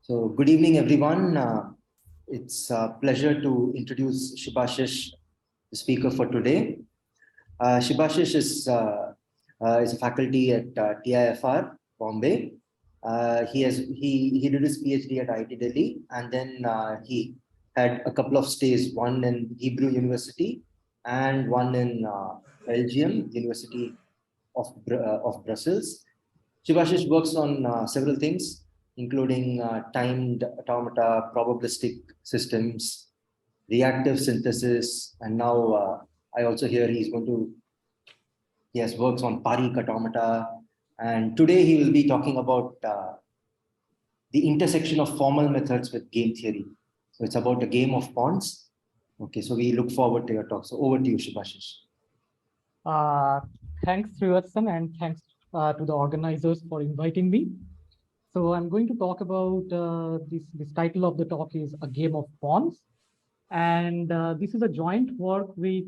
So good evening, everyone. It's a pleasure to introduce Shibashis, the speaker for today. Shibashis is a faculty at TIFR, Bombay. He did his PhD at IIT Delhi, and then he had a couple of stays, one in Hebrew University and one in Belgium, University of Brussels. Shibashis works on several things, including timed automata, probabilistic systems, reactive synthesis, and now I also hear he has works on Parik automata, and today he will be talking about the intersection of formal methods with game theory. So it's about a game of pawns. Okay, so we look forward to your talk. So over to you, Shibashis. Thanks, Srivatsan, and thanks to the organizers for inviting me. So I'm going to talk about this title of the talk is A Game of Pawns. And this is a joint work with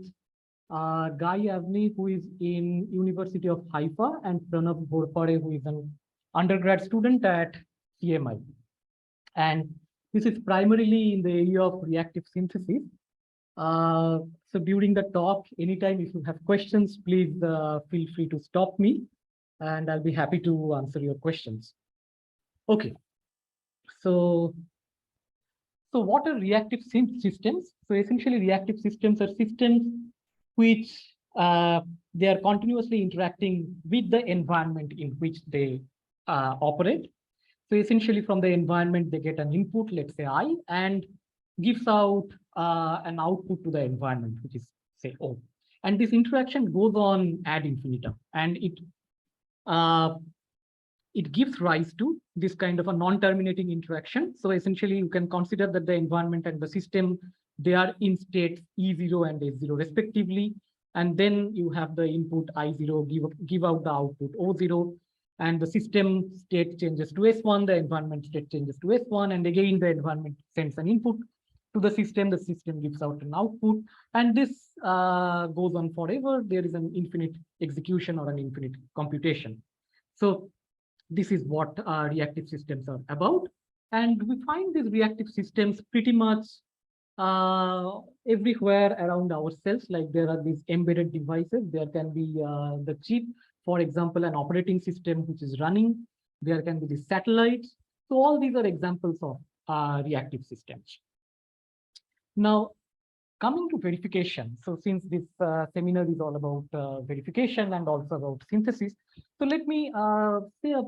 Guy Avni, who is in University of Haifa, and Pranav Ghorpade, who is an undergrad student at CMI. And this is primarily in the area of reactive synthesis. So during the talk, anytime if you have questions, please feel free to stop me, and I'll be happy to answer your questions. Okay, so what are reactive systems? So essentially, reactive systems are systems which they are continuously interacting with the environment in which they operate. So essentially, from the environment, they get an input, let's say I, and gives out an output to the environment, which is say O. And this interaction goes on ad infinitum, and it gives rise to this kind of a non-terminating interaction. So essentially, you can consider that the environment and the system, they are in states E0 and S0 respectively. And then you have the input I0, give out the output O0, and the system state changes to S1, the environment state changes to S1, and again, the environment sends an input to the system gives out an output, and this goes on forever. There is an infinite execution or an infinite computation. So this is what reactive systems are about. And we find these reactive systems pretty much everywhere around ourselves. Like there are these embedded devices. There can be the chip, for example, an operating system which is running. There can be the satellites. So all these are examples of reactive systems. Now, coming to verification. So since this seminar is all about verification and also about synthesis, so let me say a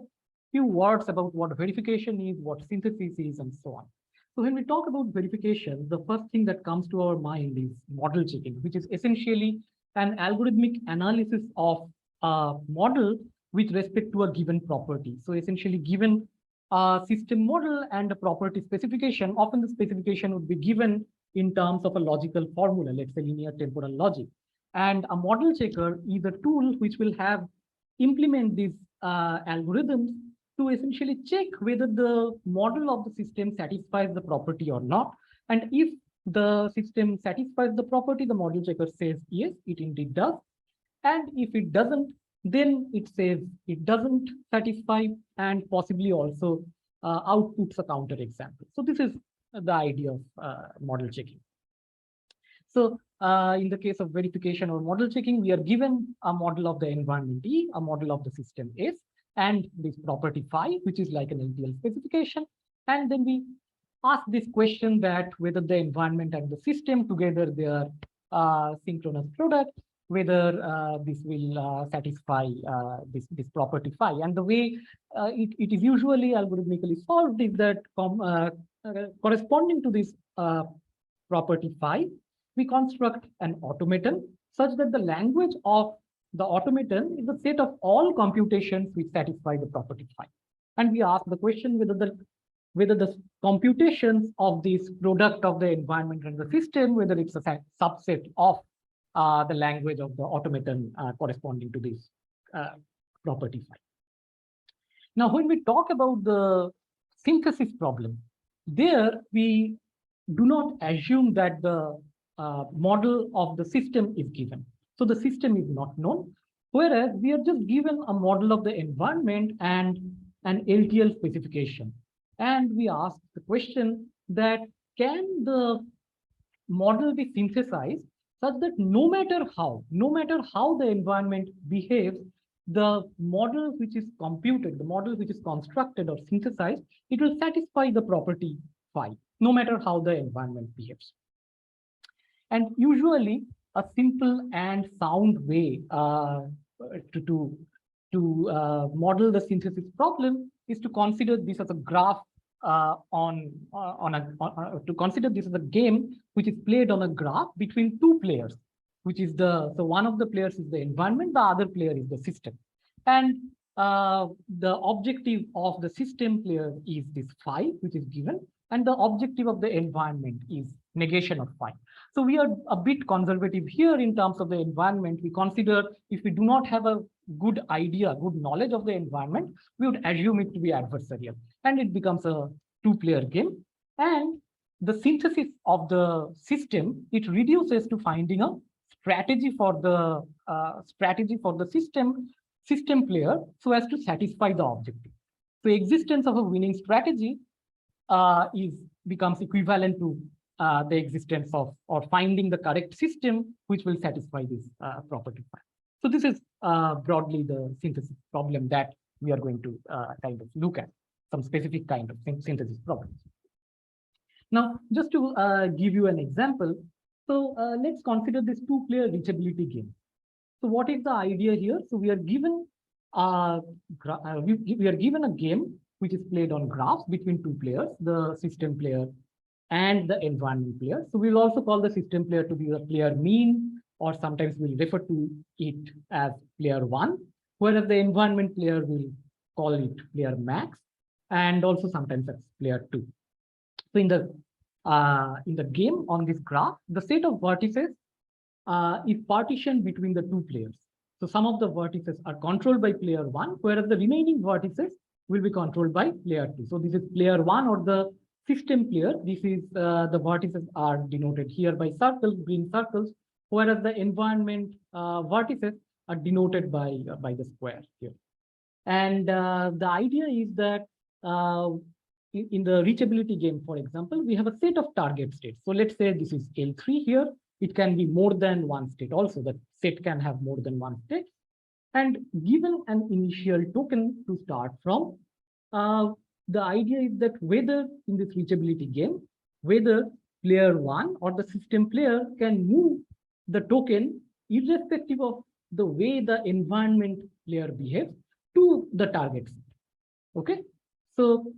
few words about what verification is, what synthesis is, and so on. So when we talk about verification, the first thing that comes to our mind is model checking, which is essentially an algorithmic analysis of a model with respect to a given property. So essentially, given a system model and a property specification, often the specification would be given in terms of a logical formula, let's say linear temporal logic. And a model checker is a tool which will have implement these algorithms to essentially check whether the model of the system satisfies the property or not. And if the system satisfies the property, the model checker says, yes, it indeed does. And if it doesn't, then it says it doesn't satisfy, and possibly also outputs a counter example. So this is the idea of model checking. So in the case of verification or model checking, we are given a model of the environment E, a model of the system S, and this property phi, which is like an LTL specification. And then we ask this question that whether the environment and the system together, they are synchronous product, whether this will satisfy this property phi. And the way it is usually algorithmically solved is that corresponding to this property phi, we construct an automaton such that the language of the automaton is a set of all computations which satisfy the property phi. And we ask the question whether the computations of this product of the environment and the system, whether it's a subset of the language of the automaton corresponding to this property phi. Now, when we talk about the synthesis problem, there we do not assume that the model of the system is given. So the system is not known, whereas we are just given a model of the environment and an LTL specification. And we asked the question that can the model be synthesized such that no matter how the environment behaves, the model which is computed, the model which is constructed or synthesized, it will satisfy the property phi, no matter how the environment behaves. And usually, a simple and sound way to model the synthesis problem is to consider this as a graph to consider this as a game which is played on a graph between two players, which is so one of the players is the environment, the other player is the system, and the objective of the system player is this phi, which is given, and the objective of the environment is negation of phi. So we are a bit conservative here in terms of the environment. We consider if we do not have a good idea, good knowledge of the environment, we would assume it to be adversarial, and it becomes a two-player game. And the synthesis of the system, it reduces to finding a strategy for the system player so as to satisfy the objective. So existence of a winning strategy becomes equivalent to the existence of or finding the correct system which will satisfy this property. So this is broadly the synthesis problem that we are going to kind of look at, some specific kind of synthesis problems. Now, just to give you an example, so let's consider this two-player reachability game. So what is the idea here? So we are given we are given a game which is played on graphs between two players, the system player and the environment player. So we'll also call the system player to be the player mean, or sometimes we'll refer to it as player one, whereas the environment player will call it player max, and also sometimes as player two. So in the game on this graph, the set of vertices is partitioned between the two players. So some of the vertices are controlled by player one, whereas the remaining vertices will be controlled by player two. So this is player one, or the system player. This is the vertices are denoted here by circles, green circles, whereas the environment vertices are denoted by the square here. And the idea is that in the reachability game, for example, we have a set of target states. So let's say this is L3 here. It can be more than one state also. The set can have more than one state. And given an initial token to start from, the idea is that whether in this reachability game, whether player one or the system player can move the token irrespective of the way the environment player behaves to the target state. Okay, so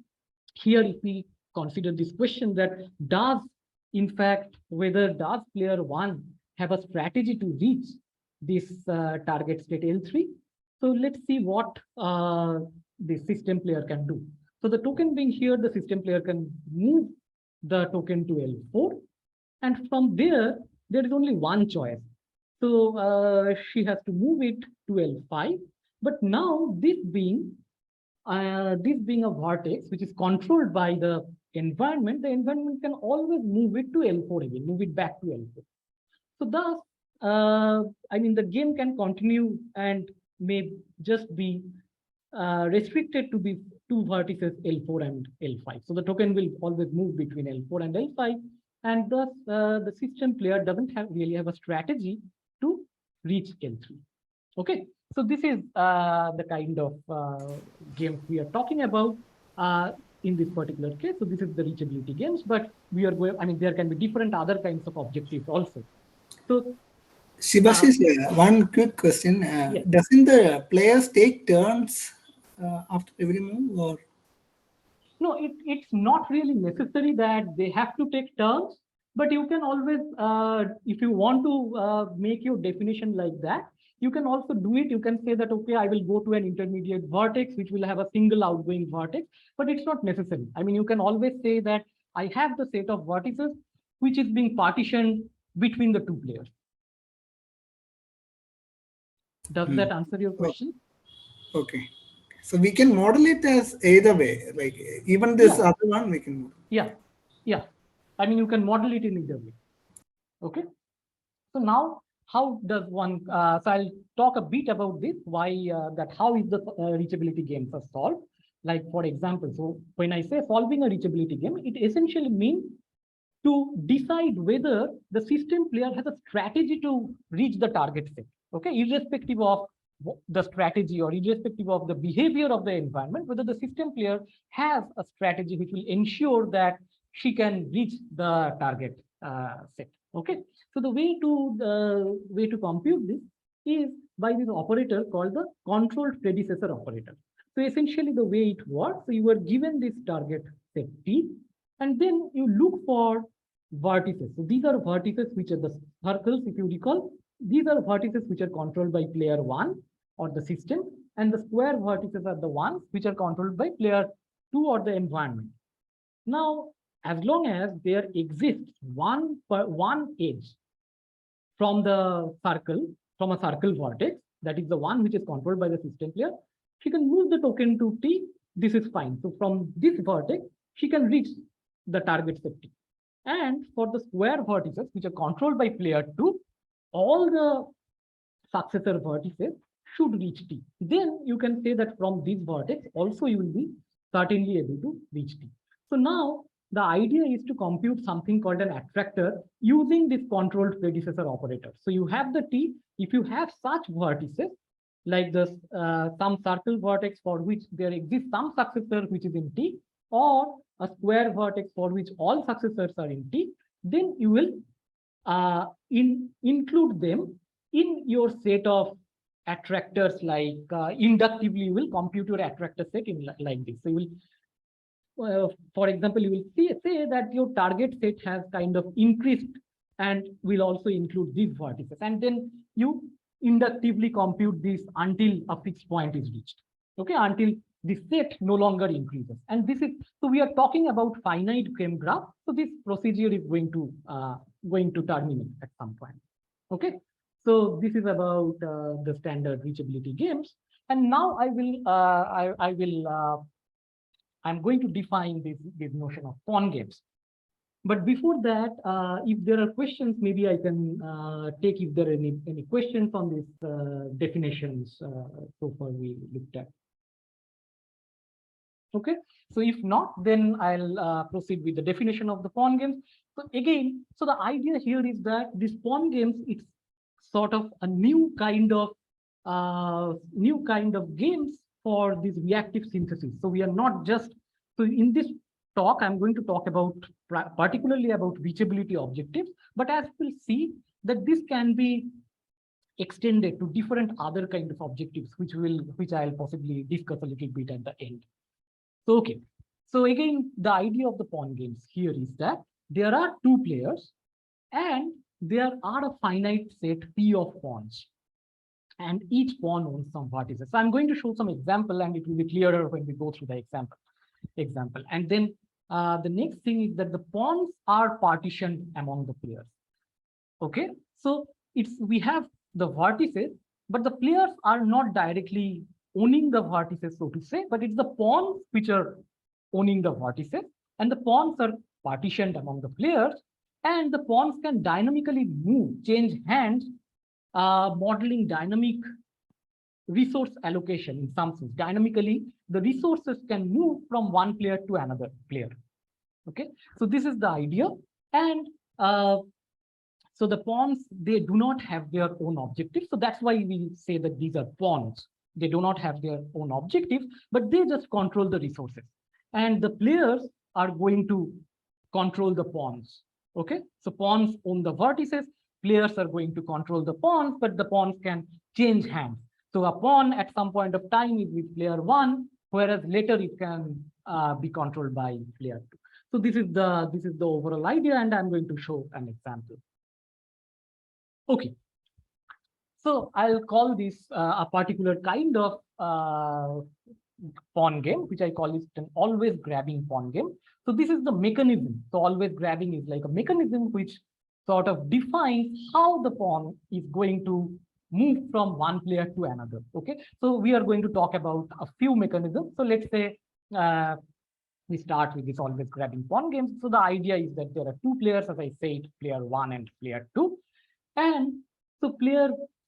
here if we consider this question that whether does player one have a strategy to reach this target state L3? So let's see what the system player can do. So the token being here, the system player can move the token to L4. And from there is only one choice. So she has to move it to L5. But now this being a vertex which is controlled by the environment can always move it to L4 again, move it back to L4. So thus, I mean, the game can continue and may just be restricted to the two vertices L4 and L5. So the token will always move between L4 and L5, and thus the system player doesn't really have a strategy to reach L3. Okay, so this is the kind of games we are talking about in this particular case. So this is the reachability games, but we are going, I mean, there can be different other kinds of objectives also. So Shibashis, one quick question. yes. Doesn't the players take turns after every move, or? No, it's not really necessary that they have to take turns, but you can always, if you want to make your definition like that, you can also do it. You can say that, okay, I will go to an intermediate vertex, which will have a single outgoing vertex, but it's not necessary. I mean, you can always say that I have the set of vertices, which is being partitioned between the two players. Does that answer your question? Okay. So we can model it as either way, like even this other one we can model. Yeah. I mean, you can model it in either way. Okay. So now, how does one? So I'll talk a bit about this. Why how is the reachability games are solved? Like for example, so when I say solving a reachability game, it essentially means to decide whether the system player has a strategy to reach the target set. Okay, irrespective of the strategy or irrespective of the behavior of the environment, whether the system player has a strategy which will ensure that she can reach the target set. Okay, so the way to compute this is by this operator called the controlled predecessor operator. So essentially the way it works, so you were given this target set T, and then you look for vertices. So these are vertices which are the circles, if you recall. These are vertices which are controlled by player one or the system, and the square vertices are the ones which are controlled by player two or the environment. Now, as long as there exists one edge from the circle, from a circle vertex, that is the one which is controlled by the system player, she can move the token to T. This is fine. So from this vertex, she can reach the target set T. And for the square vertices, which are controlled by player two, all the successor vertices should reach T. Then you can say that from this vertex, also you will be certainly able to reach T. So now the idea is to compute something called an attractor using this controlled predecessor operator. So you have the T. If you have such vertices, like this some circle vertex for which there exists some successor which is in T, or a square vertex for which all successors are in T, then you will include them in your set of attractors, like inductively you will compute your attractor set in like this. So you will, for example, you will say that your target set has kind of increased and will also include these vertices. And then you inductively compute this until a fixed point is reached. Okay, until the set no longer increases. And this is, so we are talking about finite frame graph. So this procedure is going to terminate at some point. Okay, so this is about the standard reachability games. And now I'm going to define this notion of pawn games. But before that, if there are questions, maybe I can take if there are any questions on these definitions so far we looked at. Okay, so if not, then I'll proceed with the definition of the pawn games. So again, so the idea here is that this pawn games, it's sort of a new kind of games for this reactive synthesis. So we are not just, so in this talk, I'm going to talk about particularly about reachability objectives, but as we'll see that this can be extended to different other kind of objectives, which I'll possibly discuss a little bit at the end. So, okay. So again, the idea of the pawn games here is that there are two players and there are a finite set P of pawns, and each pawn owns some vertices. So I'm going to show some example and it will be clearer when we go through the example. And then the next thing is that the pawns are partitioned among the players. Okay, so we have the vertices, but the players are not directly owning the vertices, so to say, but it's the pawns which are owning the vertices, and the pawns are partitioned among the players, and the pawns can dynamically move, change hands, modeling dynamic resource allocation in some sense. Dynamically, the resources can move from one player to another player. Okay, so this is the idea. And so the pawns, they do not have their own objectives. So that's why we say that these are pawns. They do not have their own objectives, but they just control the resources. And the players are going to control the pawns. Okay, so pawns own the vertices, players are going to control the pawns, but the pawns can change hands. So a pawn at some point of time is with player one, whereas later it can be controlled by player two. So this is the overall idea, and I'm going to show an example. Okay. So I'll call this a particular kind of pawn game, which I call it an always grabbing pawn game. So this is the mechanism. So always grabbing is like a mechanism which sort of defines how the pawn is going to move from one player to another. Okay, so we are going to talk about a few mechanisms. So let's say we start with this always grabbing pawn games. So the idea is that there are two players, as I said, player one and player two. And so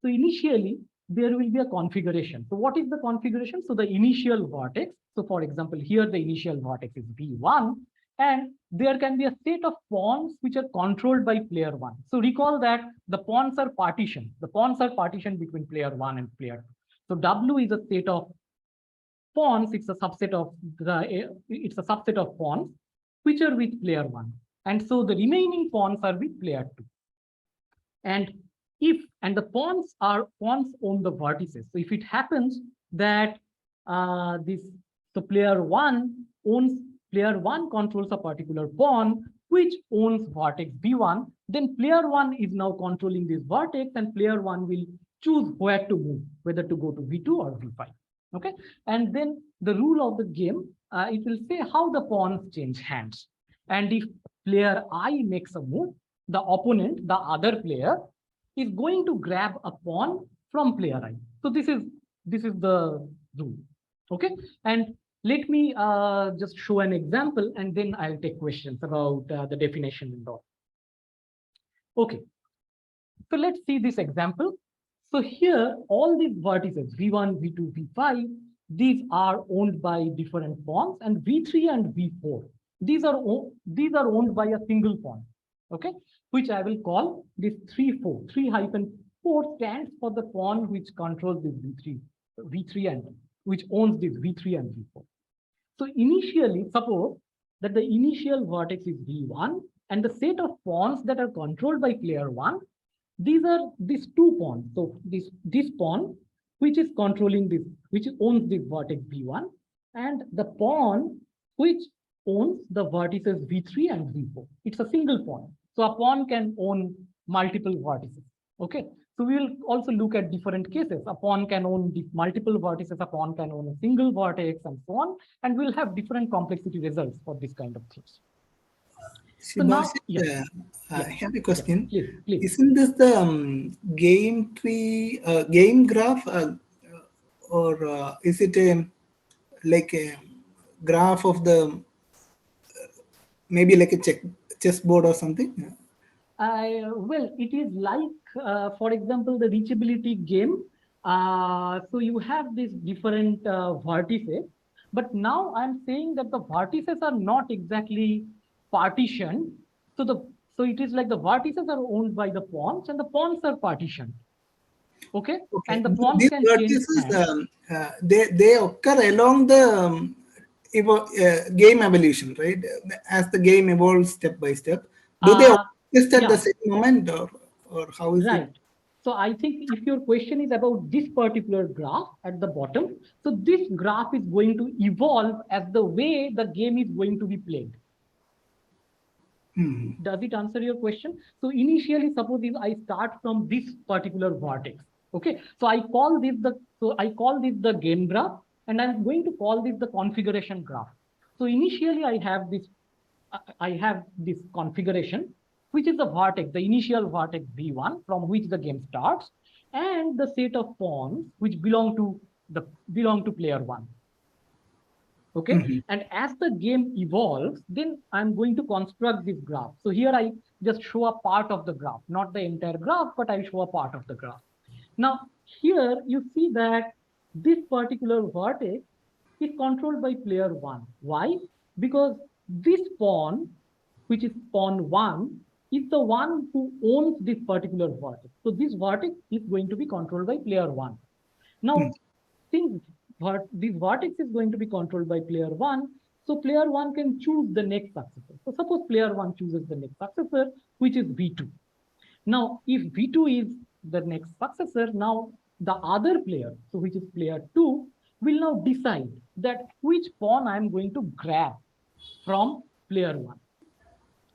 initially there will be a configuration. So what is the configuration? So the initial vertex. So for example, here the initial vertex is V1, and there can be a set of pawns which are controlled by player 1. So recall that the pawns are partitioned. The pawns are partitioned between player 1 and player 2. So W is a set of pawns. It's a subset of pawns which are with player 1. And so the remaining pawns are with player 2. And the pawns own the vertices. So if it happens that player 1 controls a particular pawn which owns vertex B1, then player 1 is now controlling this vertex, and player 1 will choose where to move, whether to go to V2 or V5. Okay, and then the rule of the game, it will say how the pawns change hands. And if player I makes a move, the opponent, the other player, is going to grab a pawn from player I. So this is the rule. Okay, and let me just show an example, and then I'll take questions about the definition and all. Okay, so let's see this example. So here, all these vertices, V1, V2, V5, these are owned by different pawns, and V3 and V4, these are owned by a single pawn. Okay, which I will call this 3-4. 3-4 stands for the pawn which controls this V3 and which owns this V3 and V4. So initially, suppose that the initial vertex is V1, and the set of pawns that are controlled by player 1, these are these two pawns. So this pawn which is controlling this, which owns this vertex V1, and the pawn which owns the vertices V3 and V4. It's a single pawn. So a pawn can own multiple vertices. Okay. So we will also look at different cases. A pawn can own multiple vertices, a pawn can own a single vertex, and so on. And we'll have different complexity results for this kind of things. So now, I have a question. Please. Isn't this the game tree, game graph, or is it like a graph of the maybe like a chessboard or something? Well, it is like, for example, the reachability game. So you have these different vertices, but now I'm saying that the vertices are not exactly partitioned. So it is like the vertices are owned by the pawns, and the pawns are partitioned. Okay, and the pawns These can vertices, they occur along the game evolution, right? As the game evolves step by step, do they just at the same moment, or how is it? So I think if your question is about this particular graph at the bottom, so this graph is going to evolve as the way the game is going to be played. Does it answer your question? So initially, suppose if I start from this particular vertex. Okay, so I call this the game graph, and I'm going to call this the configuration graph. So initially, I have this configuration, which is the vertex, the initial vertex V1 from which the game starts, and the set of pawns which belong to player 1. Okay, and as the game evolves, then I'm going to construct this graph. So here I just show a part of the graph, not the entire graph, but I show a part of the graph. Now here you see that this particular vertex is controlled by player 1. Why? Because this pawn, which is pawn 1, is the one who owns this particular vertex. So this vertex is going to be controlled by player 1. Now, since this vertex is going to be controlled by player 1, so player 1 can choose the next successor. So suppose player 1 chooses the next successor, which is V2. Now, if V2 is the next successor, now the other player, so which is player 2, will now decide that which pawn I'm going to grab from player 1.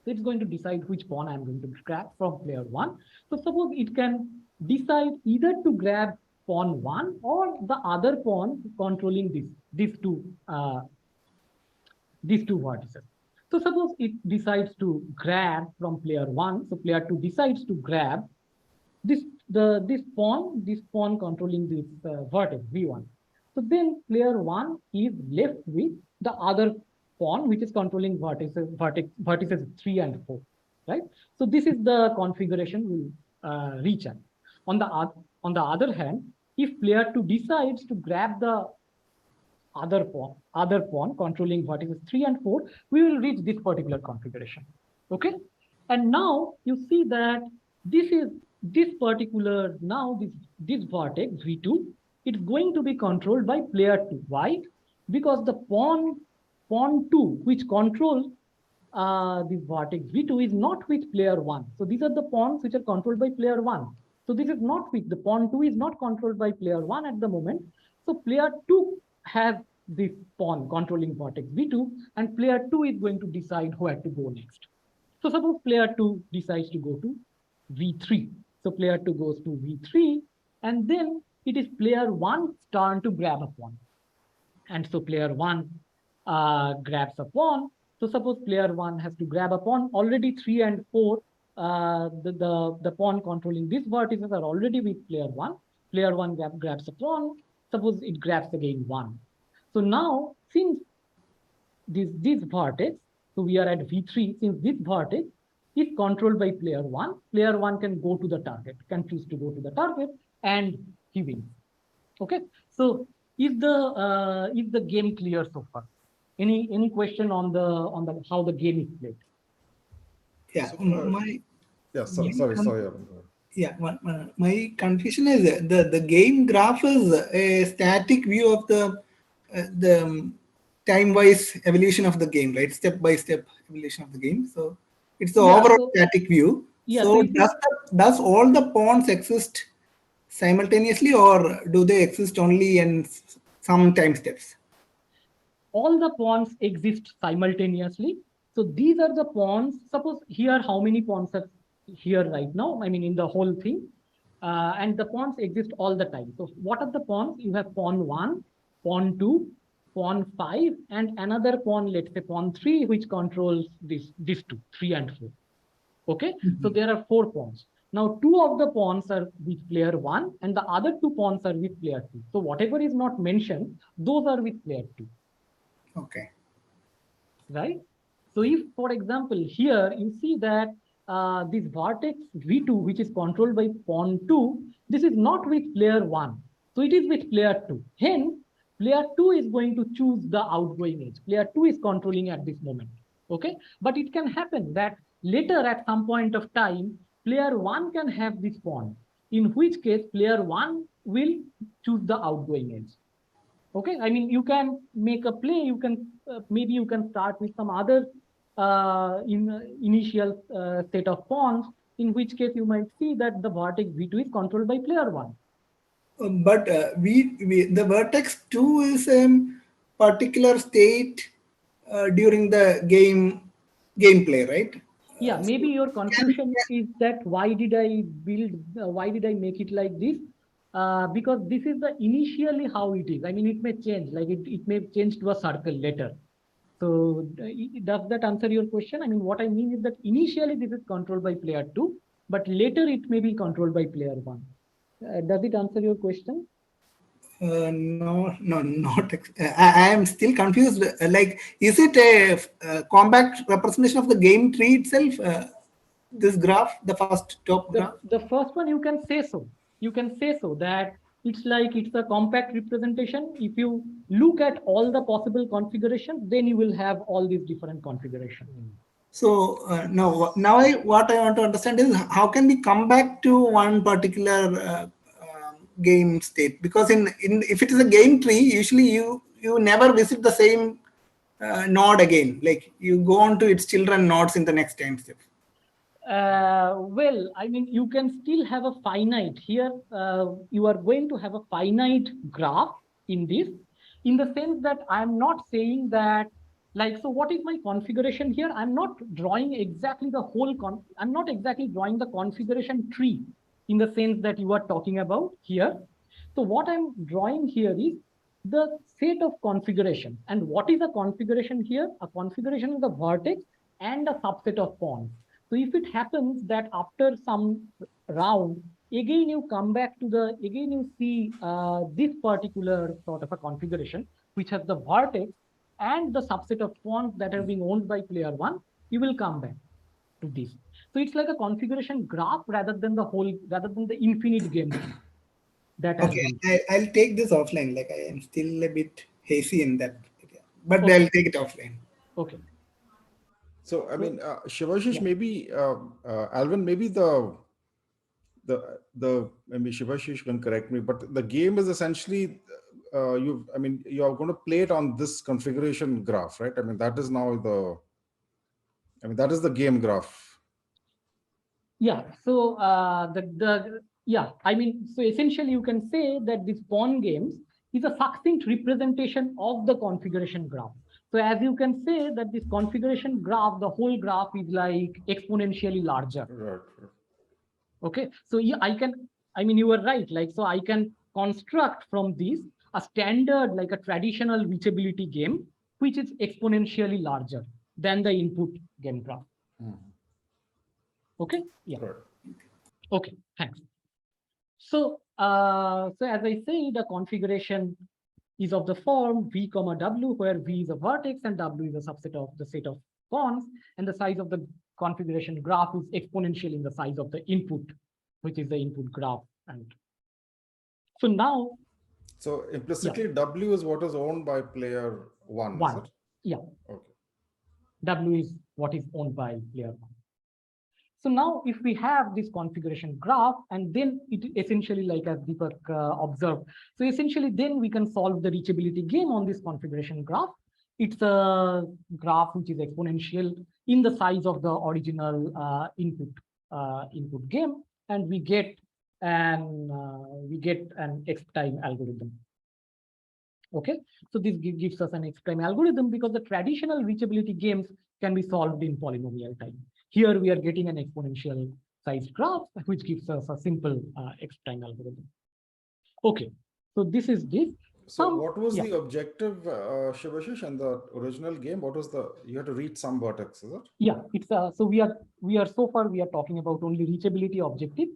So it's going to decide which pawn I'm going to grab from player 1. So suppose it can decide either to grab pawn 1 or the other pawn controlling these two vertices. So suppose it decides to grab from player 1. So player 2 decides to grab this pawn controlling this vertex V1. So then player 1 is left with the other pawn which is controlling vertices 3 and 4, right? So this is the configuration we'll reach at. On the other hand, If player 2 decides to grab the other pawn controlling vertices 3 and 4, we will reach this particular configuration. Okay. And now you see that this particular, now this vertex V2, it's going to be controlled by player 2. Why? Because the pawn 2, which controls this vertex V2, is not with player 1. So these are the pawns which are controlled by player 1. So this is not with, the pawn 2 is not controlled by player 1 at the moment. So player 2 has this pawn controlling vertex V2, and player 2 is going to decide where to go next. So suppose player 2 decides to go to V3. So player 2 goes to V3, and then it is player 1's turn to grab a pawn. And so player 1 grabs a pawn. So suppose player 1 has to grab a pawn. Already 3 and 4, the pawn controlling these vertices are already with player 1. Player 1 grabs a pawn. Suppose it grabs again 1. So now, since this vertex, so we are at V3, since this vertex is controlled by player 1 can go to the target, can choose to go to the target, and he wins. Okay, so is the game clear so far? Any question on the how the game is played? Yeah, Sorry. Yeah, my confusion is the game graph is a static view of the time-wise evolution of the game, right? Step-by-step evolution of the game. So it's the overall static view. Yeah, so does all the pawns exist simultaneously, or do they exist only in some time steps? All the pawns exist simultaneously. So these are the pawns. Suppose here, how many pawns are here right now? I mean, in the whole thing. And the pawns exist all the time. So what are the pawns? You have pawn 1, pawn 2, pawn 5, and another pawn, let's say pawn 3, which controls these two, 3 and 4. Okay, so there are 4 pawns. Now, 2 of the pawns are with player 1, and the other 2 pawns are with player 2. So whatever is not mentioned, those are with player 2. Okay. Right. So if, for example, here you see that this vertex V2, which is controlled by pawn 2, this is not with player 1. So it is with player 2. Hence, player 2 is going to choose the outgoing edge. Player 2 is controlling at this moment. Okay. But it can happen that later at some point of time, player 1 can have this pawn, in which case player 1 will choose the outgoing edge. Okay, I mean, you can make a play, you can maybe you can start with some other initial set of pawns, in which case you might see that the vertex V2 is controlled by player 1. But the vertex 2 is a particular state during the gameplay, right? Yeah, maybe your confusion is that why did I make it like this? Because this is the initially how it is. I mean, it may change, like it may change to a circle later. So does that answer your question? I mean, what I mean is that initially this is controlled by player 2, but later it may be controlled by player 1. Does it answer your question? No, not. I am still confused. Like, is it a compact representation of the game tree itself? This graph, the first top graph. The first one, you can say so. You can say so that it's like it's a compact representation. If you look at all the possible configurations, then you will have all these different configurations. So now what I want to understand is how can we come back to one particular game state? Because in if it is a game tree, usually you never visit the same node again. Like you go on to its children nodes in the next time step. Well, I mean, you can still have a finite here. You are going to have a finite graph in this, in the sense that I'm not saying that, like, so what is my configuration here? I'm not drawing exactly the whole, I'm not exactly drawing the configuration tree in the sense that you are talking about here. So what I'm drawing here is the set of configuration. And what is a configuration here? A configuration is a vertex and a subset of pawns. So if it happens that after some round, again you come back to the, again you see this particular sort of a configuration, which has the vertex and the subset of pawns that are being owned by player 1, you will come back to this. So it's like a configuration graph rather than the whole, rather than the infinite game tree. That has Okay, been. I'll take this offline. Like I am still a bit hazy in that area, but Okay. I'll take it offline. Okay. So, I So mean, Shivashish, yeah. maybe, Alvin, maybe maybe Shivashish can correct me, but the game is essentially, I mean, you are going to play it on this configuration graph, right? I mean, that is now that is the game graph. Yeah. So yeah, I mean, so essentially you can say that this pawn games is a succinct representation of the configuration graph. So as you can say that this configuration graph, the whole graph is like exponentially larger. Right. Okay. So yeah, I mean, you were right. Like, so I can construct from this a standard, like a traditional reachability game, which is exponentially larger than the input game graph. Okay. Yeah. Right. Okay. Thanks. So, so as I say, the configuration is of the form V comma W, where V is a vertex and W is a subset of the set of pawns, and the size of the configuration graph is exponential in the size of the input, which is the input graph. And so now, So yeah, implicitly, W is what is owned by player one, is one, it? yeah, Okay. W is what is owned by player one. So now if we have this configuration graph, and then it essentially, like as Deepak observed, so essentially then we can solve the reachability game on this configuration graph. It's a graph which is exponential in the size of the original input game, and we get an X time algorithm. Okay, so this gives us an X time algorithm because the traditional reachability games can be solved in polynomial time. Here we are getting an exponential sized graph, which gives us a simple X time algorithm. Okay, so this is this. So what was Yeah. the objective, Shivashish, in the original game? What was you had to reach some vertex, is it? Yeah, it's so we are so far we are talking about only reachability objective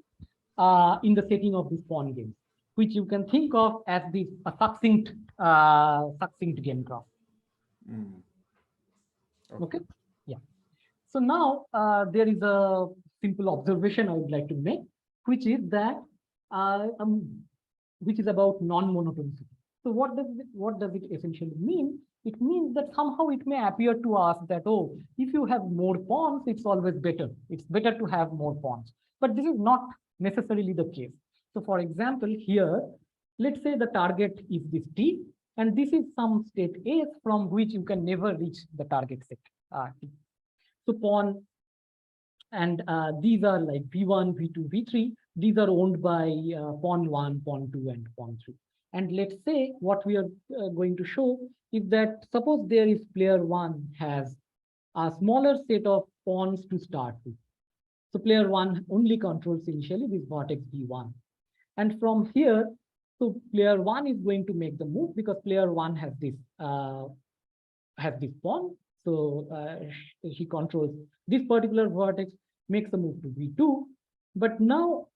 in the setting of this pawn game, which you can think of as this a succinct game graph. Okay. Yeah. So now there is a simple observation I would like to make, which is that which is about non-monotonicity. So what does it essentially mean? It means that somehow it may appear to us that, oh, if you have more pawns, it's always better. It's better to have more pawns. But this is not necessarily the case. So for example, here, let's say the target is this T, and this is some state S from which you can never reach the target set T. So pawn, and these are like V1, V2, V3. These are owned by pawn 1, pawn 2, and pawn 3. And let's say what we are going to show is that suppose there is player 1 has a smaller set of pawns to start with. So player 1 only controls initially this vertex V1. And from here, so player 1 is going to make the move because player 1 has this pawn. So he controls this particular vertex, makes a move to V2. But now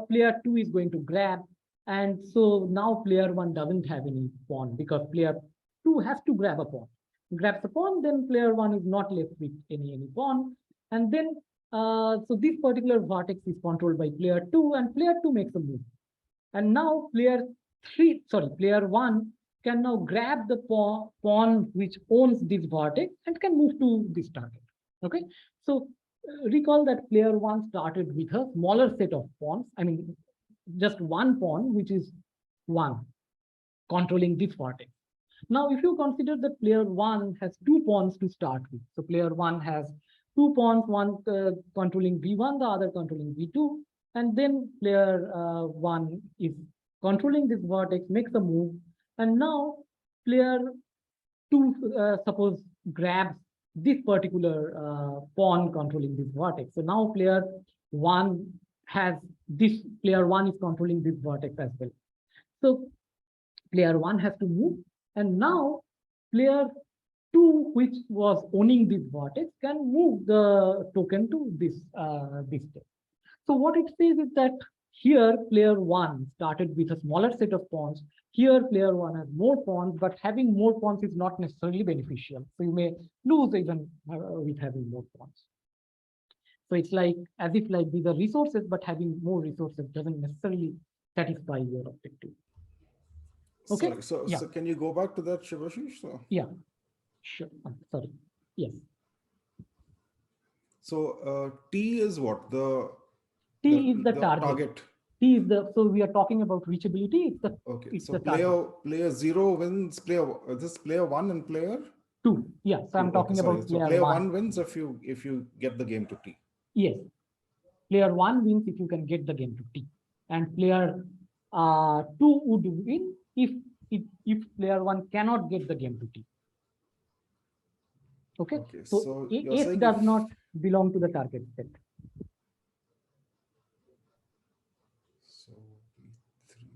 player 2 is going to grab. And so now player 1 doesn't have any pawn because player 2 has to grab a pawn. Grabs a pawn, then player 1 is not left with any pawn. And then, so this particular vertex is controlled by player 2, and player 2 makes a move. And now player 1 can now grab the pawn which owns this vertex and can move to this target. Okay, so recall that player 1 started with a smaller set of pawns. I mean, just one pawn, which is 1, controlling this vertex. Now, if you consider that player 1 has 2 pawns to start with, so player 1 has 2 pawns, one controlling V1, the other controlling V2, and then player 1 is controlling this vertex, makes a move, and now player 2 suppose grabs this particular pawn controlling this vertex. So now player 1 has this, player 1 is controlling this vertex as well. So player 1 has to move, and now player 2, which was owning this vertex, can move the token to this step. So what it says is that here player 1 started with a smaller set of pawns. Here player 1 has more pawns, but having more pawns is not necessarily beneficial. So you may lose even with having more pawns. So it's like as if like these are resources, but having more resources doesn't necessarily satisfy your objective. Okay. Sorry, so, Yeah. so can you go back to that, Shibashis? So, Yeah, sure. Sorry. Yes. so T is what? T is the target. T is the, so we are talking about reachability. Okay, It's so the target. player 0 wins, this player 1 and player 2. Yeah, so I'm 2. talking Okay, sorry. about So player player 1. 1 wins if you get the game to T. Yes, player 1 wins if you can get the game to T, and player 2 would win if player 1 cannot get the game to T. Okay, Okay, so so you're S saying does if- not belong to the target set. So B3.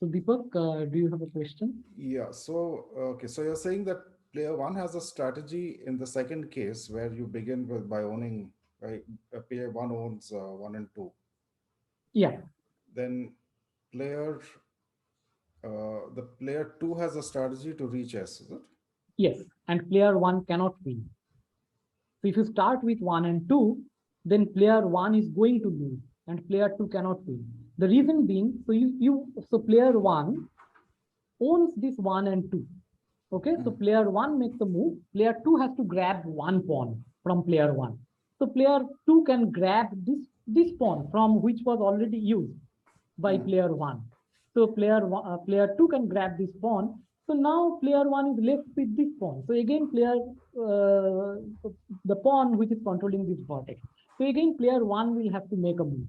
So Deepak, do you have a question? Yeah, so okay, so you're saying that player 1 has a strategy in the second case where you begin with by owning, right? Player 1 owns 1 and 2. Yeah, Then player the player 2 has a strategy to reach S, is it? yes, and player 1 cannot win. So if you start with 1 and 2, then player 1 is going to lose and player 2 cannot win. The reason being, so player 1 owns this 1 and 2. Okay, so player 1 makes a move, player 2 has to grab 1 pawn from player 1. So player 2 can grab this pawn from which was already used by player 1. So player 2 can grab this pawn. So now player 1 is left with this pawn. So again the pawn which is controlling this vertex. So again player 1 will have to make a move.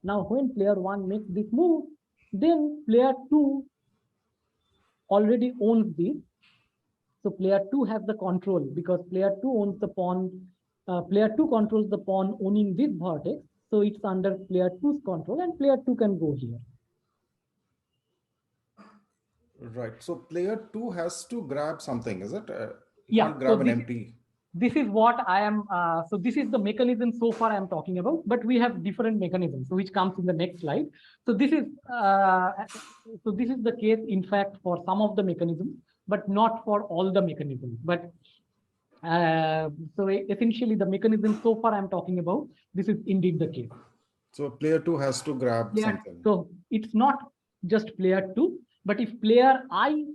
Now when player 1 makes this move, then player 2 already owns this. So player 2 has the control because player 2 owns the pawn. Player 2 controls the pawn owning this vertex. So it's under player 2's control and player 2 can go here. Right. So player 2 has to grab something, is it? Yeah, Can't grab so an empty. This is what I am, so this is the mechanism so far I am talking about, but we have different mechanisms, which comes in the next slide. So this is the case, in fact, for some of the mechanisms, but not for all the mechanisms. But so essentially the mechanism so far I'm talking about, this is indeed the case. So player 2 has to grab something. So it's not just player 2, but if player I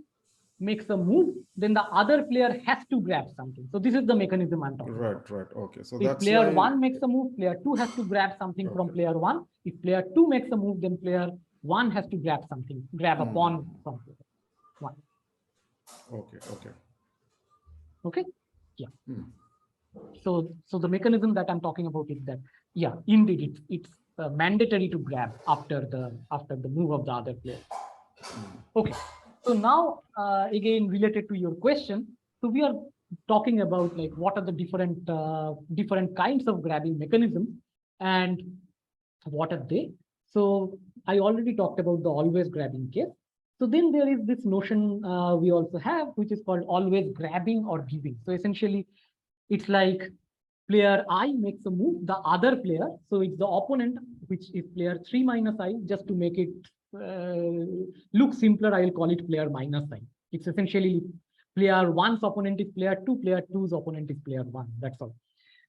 makes a move, then the other player has to grab something. So this is the mechanism I'm talking about. Right. Okay. So If that's player why 1 makes a move, player 2 has to grab something from player 1. If player 2 makes a move, then player 1 has to grab something, grab a pawn from player 1. Okay. Yeah. So the mechanism that I'm talking about is that, yeah, indeed it's mandatory to grab after the move of the other player. Okay. So now again related to your question, so we are talking about like what are the different kinds of grabbing mechanisms and what are they. So I already talked about the always grabbing case. So then there is this notion we also have, which is called always grabbing or giving. So essentially it's like player I makes a move, the other player, so it's the opponent, which is player 3 minus I, just to make it look simpler, I will call it player minus I. It's essentially player 1's opponent is player 2, player 2's opponent is player 1, that's all.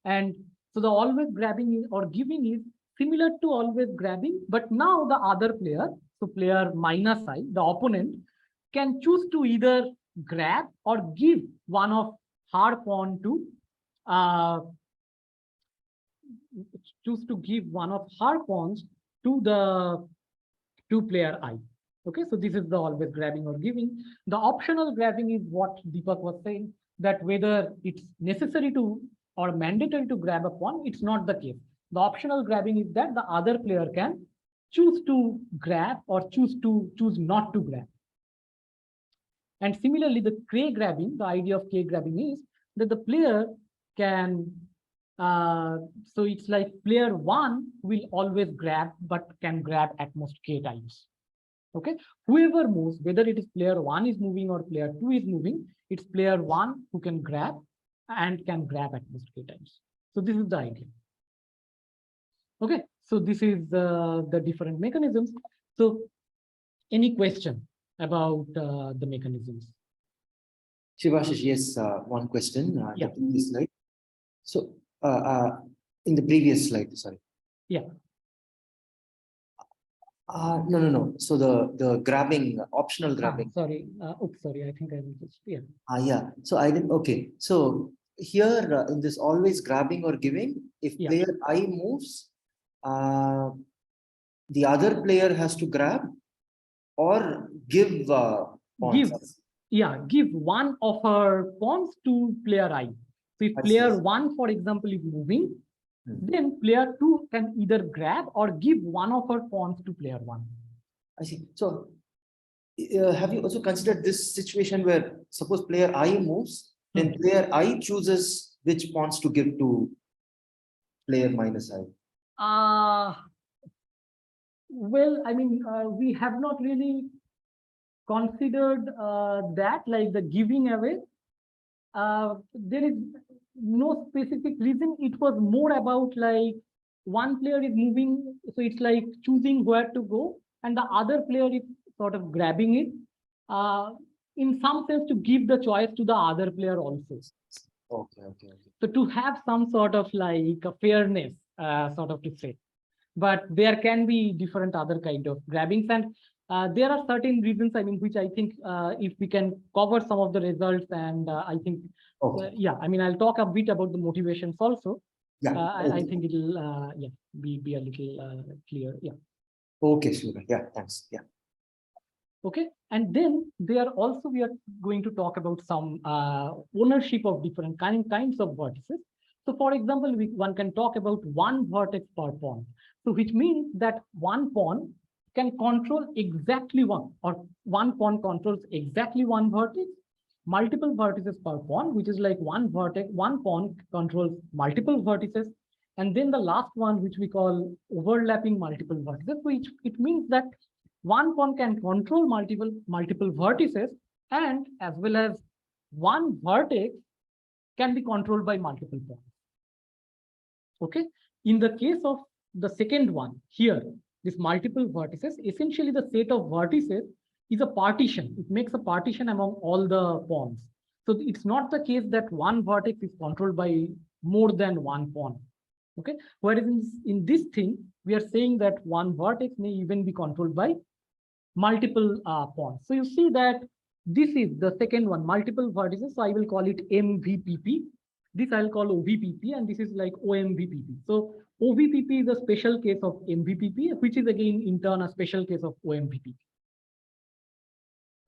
And so the always grabbing or giving is similar to always grabbing, but now the other player, so player minus I, the opponent, can choose to either grab or give one of her pawn to choose to give one of her pawns to player I. Okay, so this is the always grabbing or giving. The optional grabbing is what Deepak was saying, that whether it's necessary to or mandatory to grab a pawn, it's not the case. The optional grabbing is that the other player can choose to grab or choose not to grab. And similarly, the K grabbing, the idea of K grabbing is that the player can, so it's like player 1 will always grab, but can grab at most K times. Okay, whoever moves, whether it is player 1 is moving or player 2 is moving, it's player 1 who can grab and can grab at most K times. So this is the idea. Okay, so this is the different mechanisms. So any question about the mechanisms? Shibashis, yes, one question. Yeah. The previous slide. So, in the previous slide, sorry. Yeah. No. So the grabbing, optional grabbing. Sorry. Oops, sorry. I think I will just, yeah. Yeah. So I didn't. Okay. So here in this always grabbing or giving, if Yeah. player I moves, the other player has to grab or give pawns. Give one of her pawns to player I. So if I player see. 1, for example, is moving, Hmm. then player 2 can either grab or give one of her pawns to player 1. I see. So have you also considered this situation where suppose player I moves, then player I chooses which pawns to give to player minus I? Well, I mean, we have not really considered that, like the giving away. There is no specific reason. It was more about like one player is moving, so it's like choosing where to go, and the other player is sort of grabbing it. In some sense, to give the choice to the other player also. Okay. So to have some sort of like a fairness, sort of to say. But there can be different other kind of grabbings, and there are certain reasons, I mean, which I think if we can cover some of the results, and I think, yeah, I mean, I'll talk a bit about the motivations also. Yeah. I think it'll, be a little clear. Yeah. Okay, sure. Yeah, thanks. Yeah. Okay, and then we are going to talk about some ownership of different kinds of vertices. So for example, one can talk about one vertex per pawn. So which means that one pawn can control exactly one, or one pawn controls exactly one vertex, multiple vertices per pawn, which is like one pawn controls multiple vertices. And then the last one, which we call overlapping multiple vertices, which it means that one pawn can control multiple vertices, and as well as one vertex can be controlled by multiple pawns. Okay. In the case of the second one here, this multiple vertices, essentially the set of vertices is a partition. It makes a partition among all the pawns. So it's not the case that one vertex is controlled by more than one pawn. Okay. Whereas in this thing, we are saying that one vertex may even be controlled by multiple pawns. So you see that this is the second one, multiple vertices. So I will call it MVPP. This I'll call OVPP, and this is like OMVPP. So OVPP is a special case of MVPP, which is again in turn a special case of OMVPP.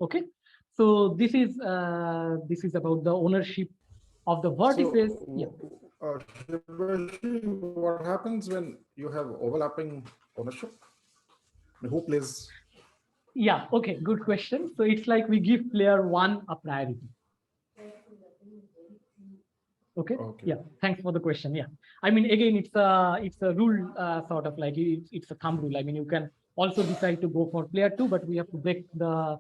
Okay, so this is about the ownership of the vertices. So, yeah. What happens when you have overlapping ownership? Who plays? Yeah, okay, good question. So it's like we give player 1 a priority. Okay. Yeah, thanks for the question. Yeah, I mean, again, it's a rule, sort of like it's a thumb rule. I mean, you can also decide to go for player 2, but we have to break the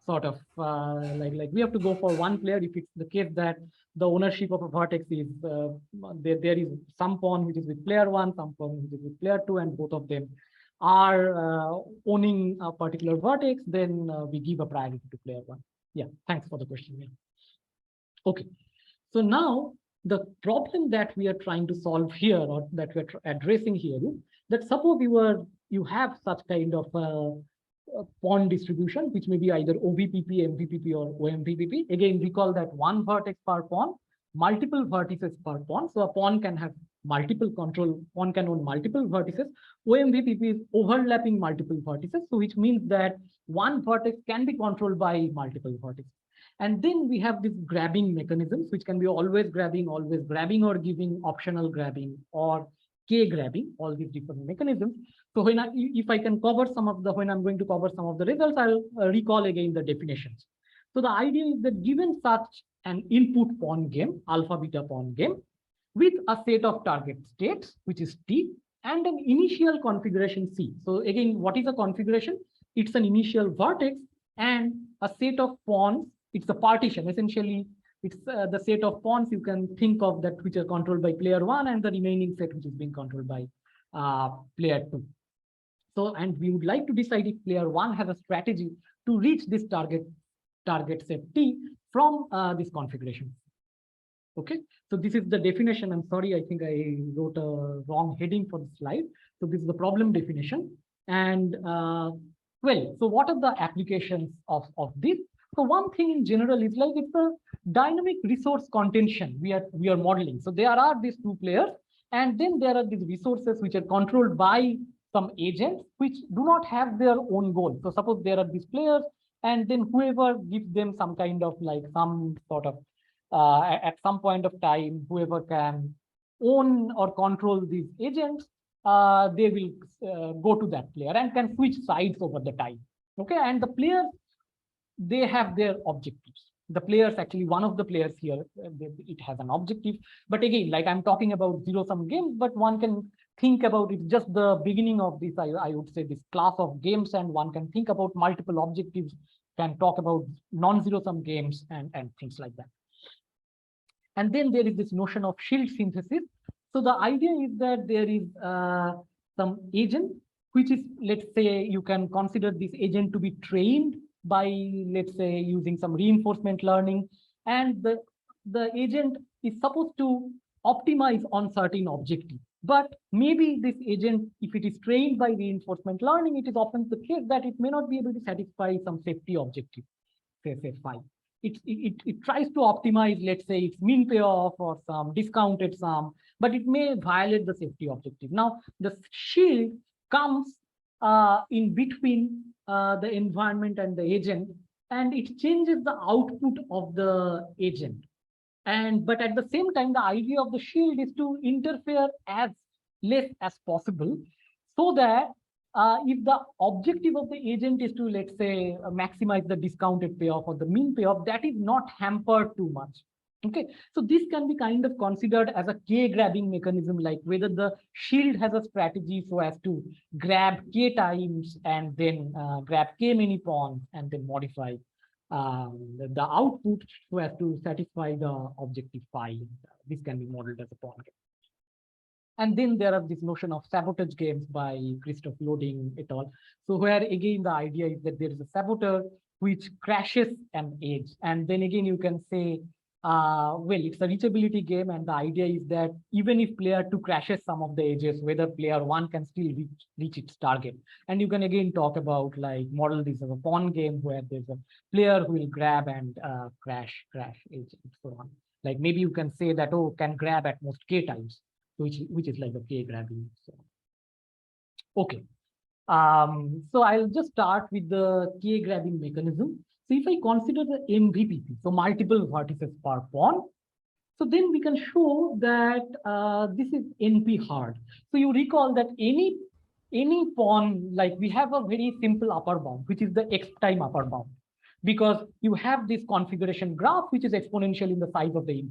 sort of like we have to go for one player if it's the case that the ownership of a vertex is there is some pawn which is with player 1, some pawn which is with player 2, and both of them are owning a particular vertex, then we give a priority to player 1. Yeah, thanks for the question. Yeah. Okay, so now the problem that we are trying to solve here, or that we're addressing here, is that suppose you have such kind of pawn distribution, which may be either OVPP, MVPP, or OMVPP. Again, recall that one vertex per pawn, multiple vertices per pawn. So a pawn can have multiple control, pawn can own multiple vertices. OMVPP is overlapping multiple vertices, so which means that one vertex can be controlled by multiple vertices. And then we have these grabbing mechanisms, which can be always grabbing, or giving, optional grabbing, or K grabbing, all these different mechanisms. So when if I can cover when I'm going to cover some of the results, I'll recall again the definitions. So the idea is that given such an input pawn game, alpha beta pawn game, with a set of target states, which is T, and an initial configuration C. So again, what is a configuration? It's an initial vertex and a set of pawns. It's a partition. Essentially, it's the set of pawns you can think of that which are controlled by player 1, and the remaining set which is being controlled by player 2. So, and we would like to decide if player 1 has a strategy to reach this target set T from this configuration. Okay, so this is the definition. I'm sorry, I think I wrote a wrong heading for the slide. So this is the problem definition. And well, so what are the applications of this? So one thing in general is like it's a dynamic resource contention we are modeling. So there are these two players, and then there are these resources which are controlled by some agents which do not have their own goal. So suppose there are these players, and then whoever gives them some kind of like some sort of at some point of time, whoever can own or control these agents, they will go to that player and can switch sides over the time. Okay, and the players, they have their objectives. The players, actually, one of the players here, it has an objective. But again, like I'm talking about zero-sum games, but one can think about it just the beginning of this, I would say, this class of games, and one can think about multiple objectives, can talk about non-zero-sum games and things like that. And then there is this notion of shield synthesis. So the idea is that there is some agent, which is, let's say, you can consider this agent to be trained by, let's say, using some reinforcement learning. And the agent is supposed to optimize on certain objectives. But maybe this agent, if it is trained by reinforcement learning, it is often the case that it may not be able to satisfy some safety objective, say 5. It tries to optimize, let's say, its mean payoff or some discounted sum, but it may violate the safety objective. Now, the shield comes in between the environment and the agent, and it changes the output of the agent. But at the same time, the idea of the shield is to interfere as less as possible, so that if the objective of the agent is to, let's say, maximize the discounted payoff or the mean payoff, that is not hampered too much. Okay, so this can be kind of considered as a K grabbing mechanism, like whether the shield has a strategy so as to grab K times and then grab K many pawns and then modify the output so as to satisfy the objective 5. This can be modeled as a pawn game. And then there are this notion of sabotage games by Christoph Loding et al. So where again the idea is that there is a saboteur which crashes an edge, and then again you can say, well, it's a reachability game, and the idea is that even if player 2 crashes some of the edges, whether player 1 can still reach its target. And you can again talk about, like, model this as a pawn game where there's a player who will grab and crash edge and so on. Like maybe you can say that, oh, can grab at most K times, which is like the K grabbing. So okay. So I'll just start with the K grabbing mechanism. So if I consider the MVPP, so multiple vertices per pawn, so then we can show that this is NP hard. So you recall that any pawn, like we have a very simple upper bound, which is the X time upper bound, because you have this configuration graph, which is exponential in the size of the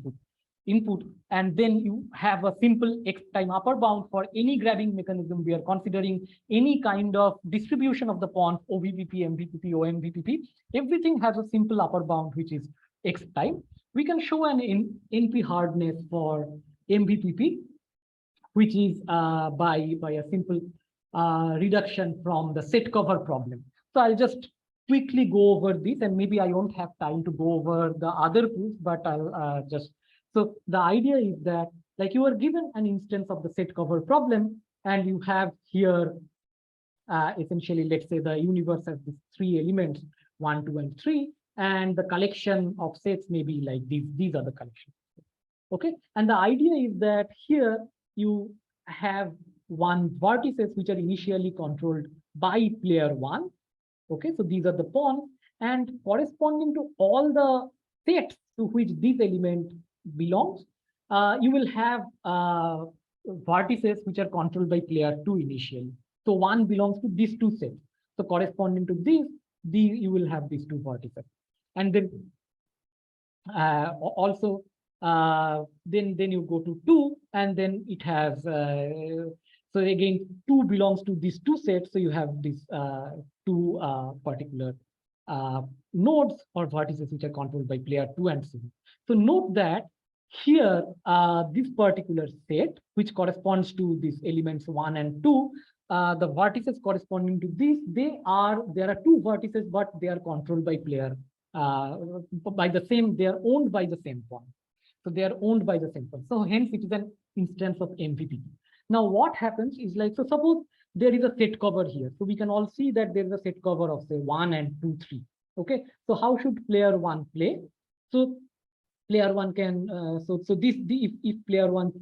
input, and then you have a simple X time upper bound for any grabbing mechanism. We are considering any kind of distribution of the pawns, OVPP, MVPP, OMVPP. Everything has a simple upper bound, which is X time. We can show an NP hardness for MVPP, which is by a simple reduction from the set cover problem. So I'll just quickly go over this, and maybe I won't have time to go over the other proofs, but I'll just. So the idea is that, like, you are given an instance of the set cover problem, and you have here essentially, let's say the universe has these 3 elements, 1, 2, and 3, and the collection of sets may be like these. These are the collections. Okay, and the idea is that here you have 1 vertices which are initially controlled by player 1. Okay, so these are the pawns, and corresponding to all the sets to which this element belongs, you will have vertices which are controlled by player 2 initially. So 1 belongs to these 2 sets. So corresponding to these, you will have these 2 vertices. And then also, then you go to 2, and then it has, so again, 2 belongs to these 2 sets. So you have these 2 particular nodes or vertices which are controlled by player 2 and so on. So note that here, this particular set, which corresponds to these elements 1 and 2, the vertices corresponding to these, there are 2 vertices, but they are controlled by player by the same, they are owned by the same pawn. So they are owned by the same pawn. So hence it is an instance of MVPP. Now what happens is like, so suppose there is a set cover here. So we can all see that there is a set cover of say 1 and 2, 3. Okay. So how should player 1 play? So player 1 can, if player 1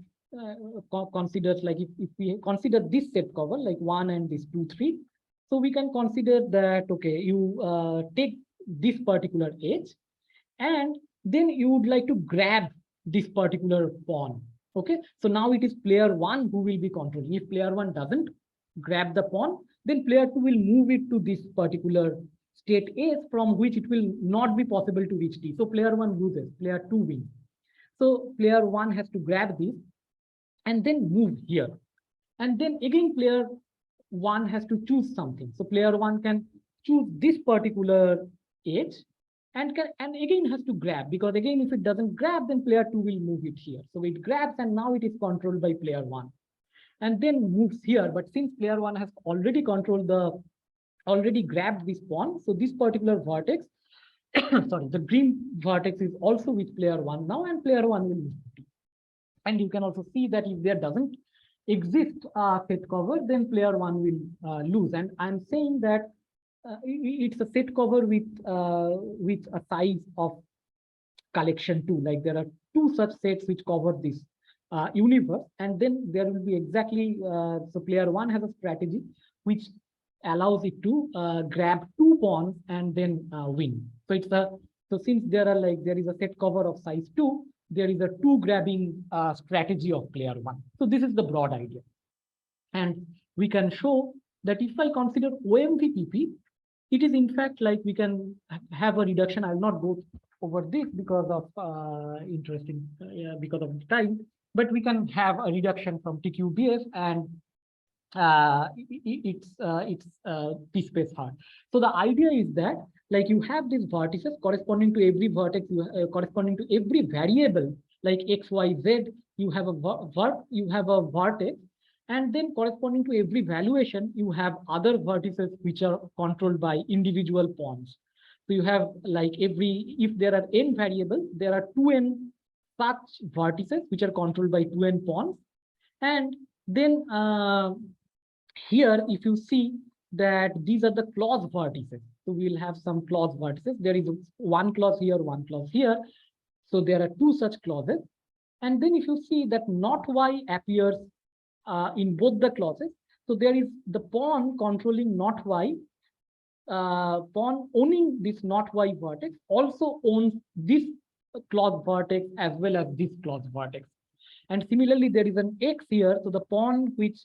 considers, like if we consider this set cover, like 1 and this 2, 3. So we can consider that, okay, you take this particular edge, and then you would like to grab this particular pawn. Okay, so now it is player 1 who will be controlling. If player 1 doesn't grab the pawn, then player 2 will move it to this particular state A, from which it will not be possible to reach D. So player 1 loses, player 2 wins. So player 1 has to grab this and then move here. And then again, player 1 has to choose something. So player 1 can choose this particular edge and again has to grab, because again, if it doesn't grab, then player 2 will move it here. So it grabs, and now it is controlled by player 1 and then moves here. But since player 1 has already grabbed this pawn, so this particular vertex, sorry, the green vertex is also with player 1 now, and player 1 will move. And you can also see that if there doesn't exist a set cover, then player 1 will lose. And I'm saying that it's a set cover with a size of collection 2. Like there are 2 such sets which cover this universe, and then there will be exactly, so player 1 has a strategy which allows it to grab 2 pawns and then win. So it's a, so since there is a set cover of size 2, there is a 2 grabbing strategy of player 1. So this is the broad idea. And we can show that if I consider OMVPP, it is in fact like we can have a reduction. I will not go over this because of because of the time, but we can have a reduction from TQBS, and it's p-space hard. So the idea is that like you have these vertices corresponding to every vertex, corresponding to every variable like x, y, z. You have a vertex, and then corresponding to every valuation, you have other vertices which are controlled by individual pawns. So you have like if there are n variables, there are 2n such vertices which are controlled by 2n pawns. And then here, if you see that these are the clause vertices. So we'll have some clause vertices. There is 1 clause here, 1 clause here. So there are 2 such clauses. And then if you see that not y appears in both the clauses, so there is the pawn controlling not y, pawn owning this not y vertex also owns this clause vertex as well as this clause vertex. And similarly, there is an x here. So the pawn which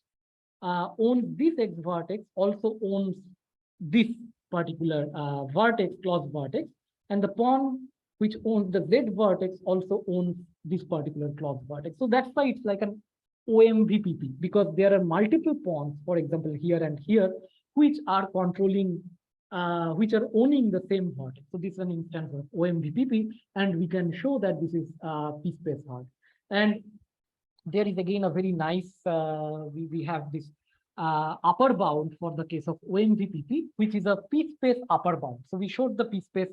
owns this x vertex also owns this particular vertex, clause vertex, and the pawn which owns the z vertex also owns this particular clause vertex. So that's why it's like an OMVPP, because there are multiple pawns, for example, here and here, which are controlling, which are owning the same vertex. So this is an instance of OMVPP, and we can show that this is p-space hard. And there is again a very nice, we have this upper bound for the case of OMVPP, which is a p-space upper bound. So we showed the p-space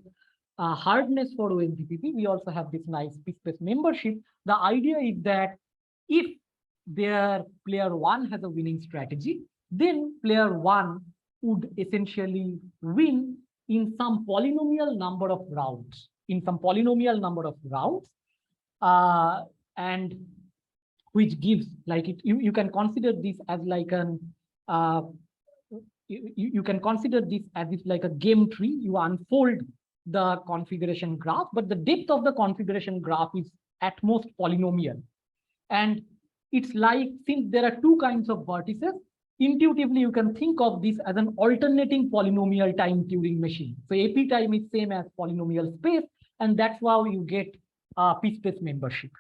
hardness for OMVPP. We also have this nice p-space membership. The idea is that if their player 1 has a winning strategy, then player 1 would essentially win in some polynomial number of rounds, and which gives like it, you can consider this as like an you can consider this as if like a game tree. You unfold the configuration graph, but the depth of the configuration graph is at most polynomial. And it's like, since there are 2 kinds of vertices, intuitively you can think of this as an alternating polynomial time Turing machine. So AP time is same as polynomial space, and that's how you get p-space membership.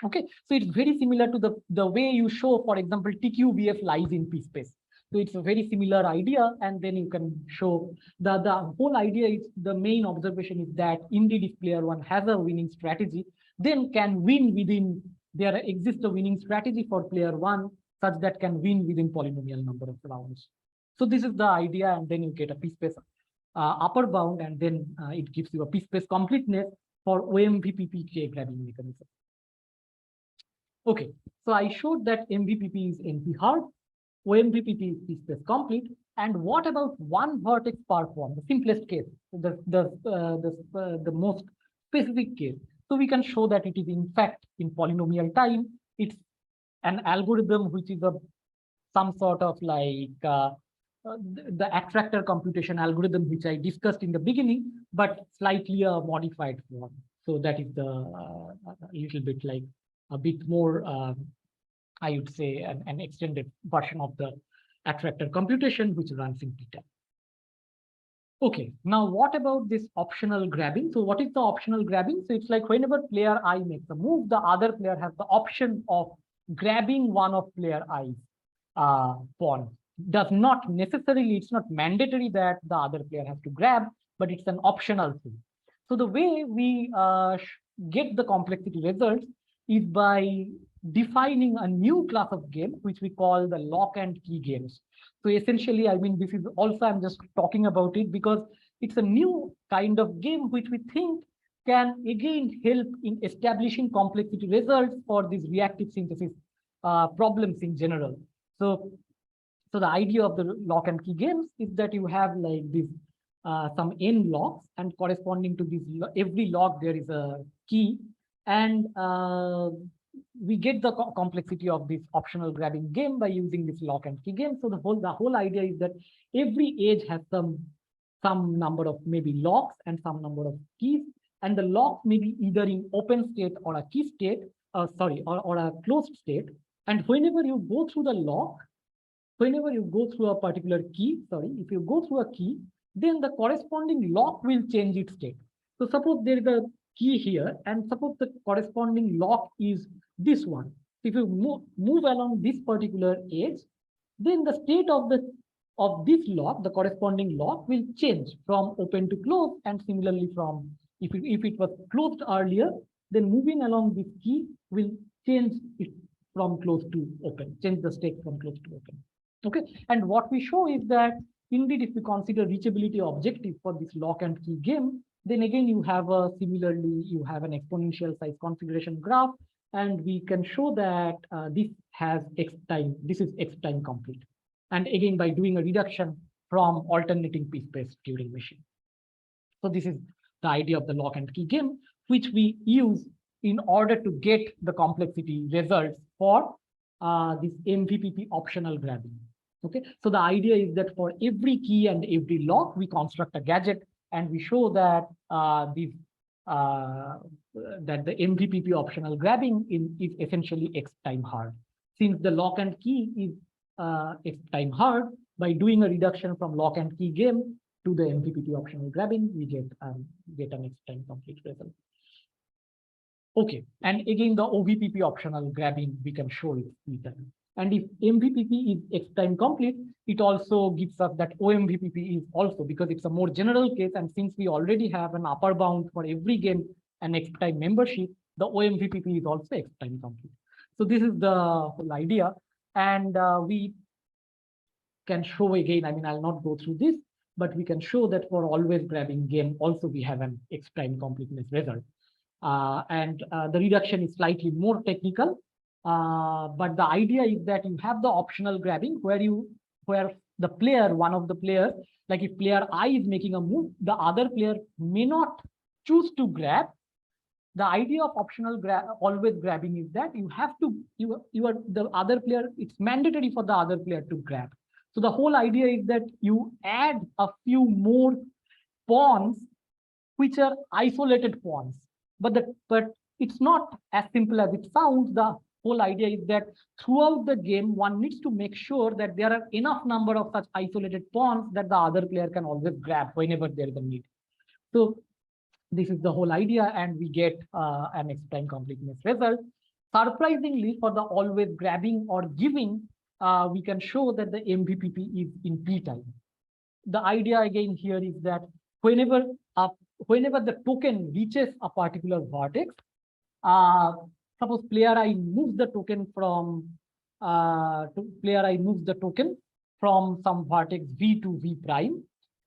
Okay, so it's very similar to the way you show, for example, TQBF lies in p-space. So it's a very similar idea, and then you can show the whole idea is, the main observation is that indeed if player 1 has a winning strategy, then can win within, there exists a winning strategy for player 1 such that can win within polynomial number of rounds. So this is the idea, and then you get a p-space upper bound, and then it gives you a p-space completeness for OMVPP grabbing mechanism. Okay, so I showed that MVPP is NP hard, OMVPP is p-space complete, and what about one vertex per pawn, the simplest case, the most specific case? So we can show that it is in fact in polynomial time. It's an algorithm which is some sort of like the attractor computation algorithm which I discussed in the beginning, but slightly a modified form. So that is the a little bit like a bit more, I would say, an extended version of the attractor computation which runs in p-time. Okay, now what about this optional grabbing? So what is the optional grabbing? So it's like whenever player I makes a move, the other player has the option of grabbing one of player I's pawn. Does not necessarily, it's not mandatory that the other player has to grab, but it's an optional thing. So the way we get the complexity results is by defining a new class of game, which we call the lock and key games. So essentially, I mean, this is also, I'm just talking about it because it's a new kind of game which we think can again help in establishing complexity results for these reactive synthesis problems in general. So the idea of the lock and key games is that you have like this some n locks, and corresponding to this every lock there is a key, and we get the complexity of this optional grabbing game by using this lock and key game. So the whole idea is that every edge has some number of maybe locks and some number of keys, and the locks may be either in open state or a key state, or a closed state. And whenever you go through the lock, whenever you go through a particular key, if you go through a key, then the corresponding lock will change its state. So suppose there is a key here, and suppose the corresponding lock is this one. If you move along this particular edge, then the state of this lock, the corresponding lock, will change from open to closed, and similarly from if it was closed earlier, then moving along this key will change it from closed to open, change the state from closed to open. Okay, and what we show is that indeed, if we consider reachability objective for this lock and key game, then again you have similarly you have an exponential size configuration graph, and we can show that this has x time. This is x time complete, and again by doing a reduction from alternating p-space Turing machine. So this is the idea of the lock and key game, which we use in order to get the complexity results for this MVPP optional grabbing. Okay, so the idea is that for every key and every lock, we construct a gadget, and we show that that the MVPP optional grabbing is essentially x time hard. Since the lock and key is x time hard, by doing a reduction from lock and key game to the MVPP optional grabbing, we get an x time complete result. Okay, and again the OVPP optional grabbing we can show it later. And if MVPP is x time complete, it also gives us that OMVPP is also, because it's a more general case, and since we already have an upper bound for every game and x time membership, the OMVPP is also x time complete. So this is the whole idea, and we can show again, I mean, I'll not go through this, but we can show that for always grabbing game also we have an x time completeness result. The reduction is slightly more technical. But the idea is that you have the optional grabbing where the player, one of the players, like if player I is making a move, the other player may not choose to grab. The idea of optional always grabbing is that you have to, you are the other player, it's mandatory for the other player to grab. So the whole idea is that you add a few more pawns which are isolated pawns, but it's not as simple as it sounds. The whole idea is that throughout the game, one needs to make sure that there are enough number of such isolated pawns that the other player can always grab whenever there is a need. So this is the whole idea, and we get an x time completeness result. Surprisingly, for the always grabbing or giving, we can show that the MVPP is in p time. The idea again here is that whenever the token reaches a particular vertex, suppose player I moves the token from some vertex V to V prime,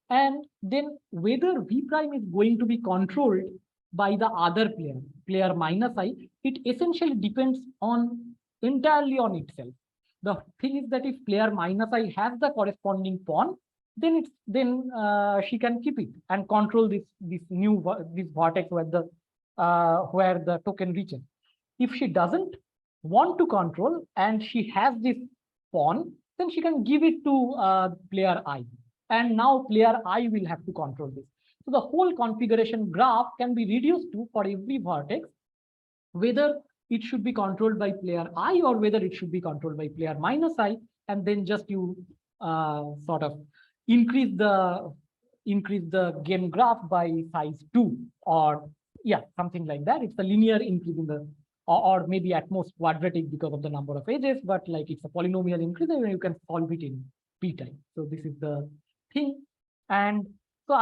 And then whether V prime is going to be controlled by the other player, player minus I, it essentially depends on entirely on itself. The thing is that if player minus I has the corresponding pawn, then she can keep it and control this vertex where the token reaches. If she doesn't want to control and she has this pawn, then she can give it to player I. And now player I will have to control this. So the whole configuration graph can be reduced to, for every vertex, whether it should be controlled by player I or whether it should be controlled by player minus I, and then just you sort of increase the game graph by size 2, or yeah, something like that. It's a linear increase in the, or maybe at most quadratic because of the number of edges, but like it's a polynomial increase and you can solve it in p time. So this is the thing. And so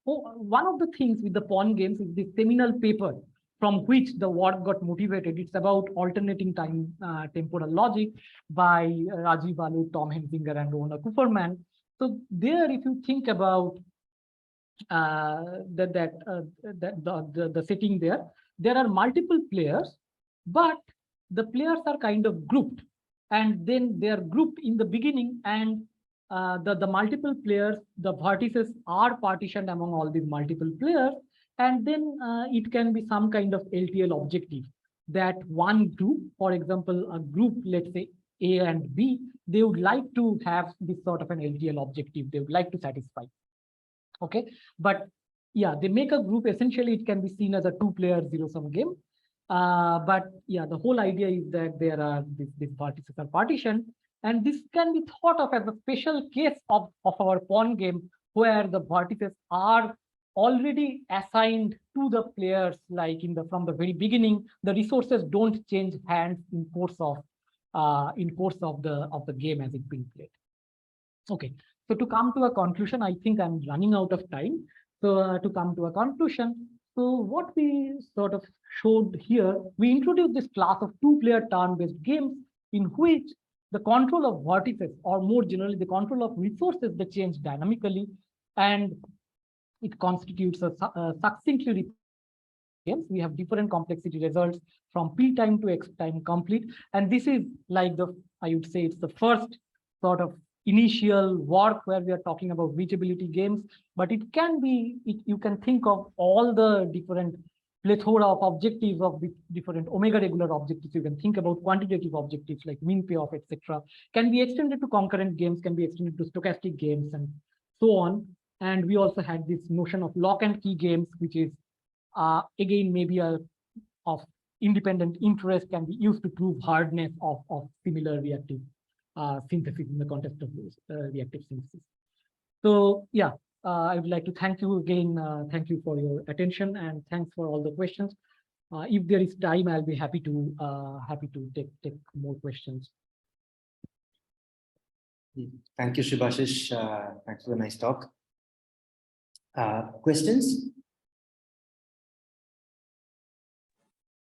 one of the things with the pawn games is the seminal paper from which the work got motivated. It's about alternating time temporal logic by Rajiv Alu, Tom Hensinger, and Rona Kupferman. So there, if you think about the setting there are multiple players, but the players are kind of grouped, and then they are grouped in the beginning, and the multiple players, the vertices are partitioned among all these multiple players, and then it can be some kind of LTL objective that one group, for example, a group, let's say A and B, they would like to have this sort of an LTL objective they would like to satisfy. Okay, but yeah, they make a group. Essentially, it can be seen as a two-player zero-sum game. But yeah, the whole idea is that there are these vertices are partitioned, and this can be thought of as a special case of our pawn game, where the vertices are already assigned to the players, like from the very beginning. The resources don't change hands in course of the game as it's being played. Okay, so to come to a conclusion, I think I'm running out of time. So to come to a conclusion, so what we sort of showed here, we introduced this class of two-player turn-based games in which the control of vertices, or more generally, the control of resources, they change dynamically, and it constitutes a succinctly games. We have different complexity results from P time to X time complete, and this is like I would say it's the first sort of initial work where we are talking about reachability games, but it can be, you can think of all the different plethora of objectives of the different omega regular objectives. You can think about quantitative objectives like mean payoff, etc. Can be extended to concurrent games, can be extended to stochastic games, and so on. And we also had this notion of lock and key games, which is again maybe of independent interest, can be used to prove hardness of similar reactive synthesis in the context of reactive synthesis. So yeah, I would like to thank you again. Thank you for your attention, and thanks for all the questions. If there is time, I'll be happy to take more questions. Thank you, Shibashis. Thanks for the nice talk. Questions?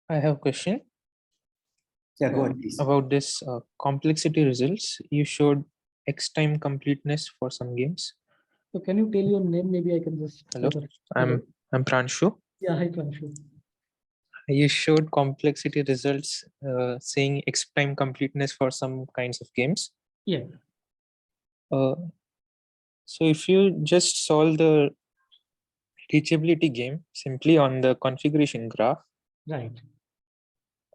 I have a question. Yeah, go ahead, please. About this complexity results. You showed X time completeness for some games. So can you tell your name? Maybe I can just. Hello, I'm Pranshu. Yeah, hi Pranshu. You showed complexity results saying X time completeness for some kinds of games. Yeah. So if you just solve the reachability game simply on the configuration graph, right?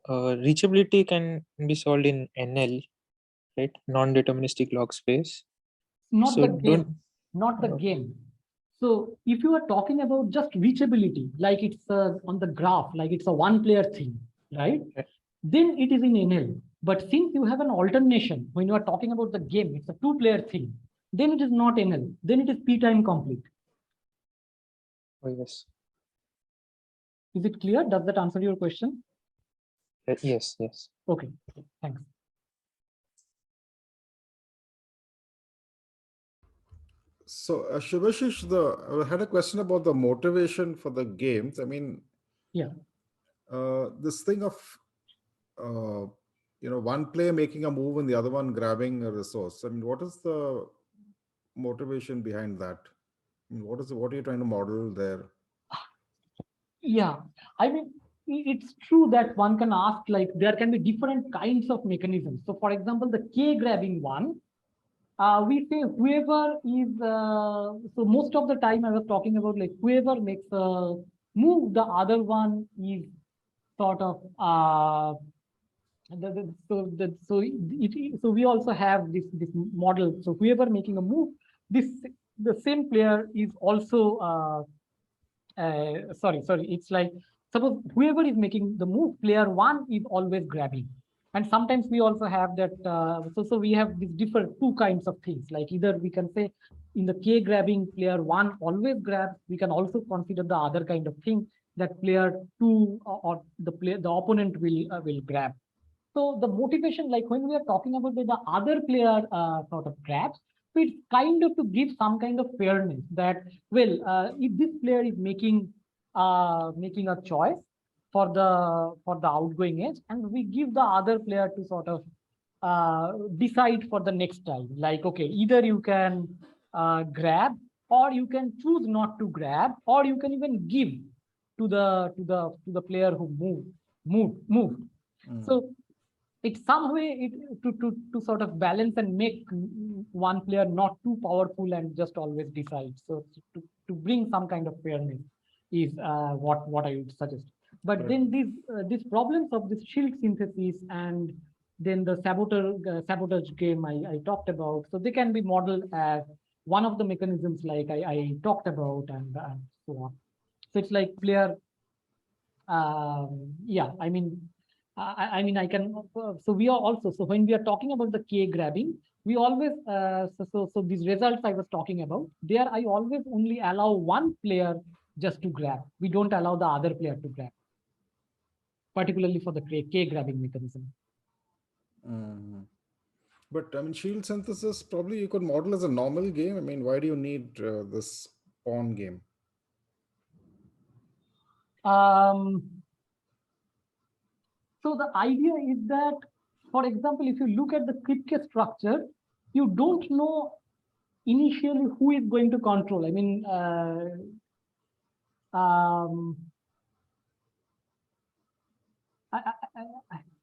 Reachability can be solved in NL, right? Non-deterministic log space. Not So the game. Not the game. So if you are talking about just reachability, like it's on the graph, like it's a one-player thing, right? Then it is in NL. But since you have an alternation, when you are talking about the game, it's a two-player thing, then it is not NL. Then it is P time complete. Oh, yes. Is it clear? Does that answer your question? Yes, yes. Okay, thanks. So, Shibashis, I had a question about the motivation for the games. I mean, yeah, this thing of one player making a move and the other one grabbing a resource. I mean, what is the motivation behind that? I mean, what are you trying to model there? Yeah, I mean, it's true that one can ask, like, there can be different kinds of mechanisms. So, for example, the K grabbing one, we say whoever is, so most of the time I was talking about like whoever makes a move, the other one is sort of, so we also have this model. So whoever making a move, the same player is also, sorry, it's like, suppose whoever is making the move, player one is always grabbing. And sometimes we also have that, so we have these different two kinds of things. Like either we can say in the K grabbing, player one always grabs. We can also consider the other kind of thing that player two or the opponent will grab. So the motivation, like when we are talking about the other player sort of grabs, so it's kind of to give some kind of fairness that, well, if this player is making a choice for the outgoing edge, and we give the other player to sort of decide for the next time. Like, okay, either you can grab, or you can choose not to grab, or you can even give to the player who moved. So it's some way to sort of balance and make one player not too powerful and just always decide. So to bring some kind of fairness is what I would suggest. But Right. then these problems of this shield synthesis and then the sabotage game I talked about, so they can be modeled as one of the mechanisms like I talked about, and so on. So it's like player, yeah, I mean, I can, so we are also, so when we are talking about the K grabbing, we always, so these results I was talking about, there I always only allow one player just to grab. We don't allow the other player to grab, particularly for the K grabbing mechanism. Mhm. But I mean, shield synthesis probably you could model as a normal game. I mean, why do you need this pawn game? So the idea is that, for example, if you look at the Kripke structure, you don't know initially who is going to control. I mean,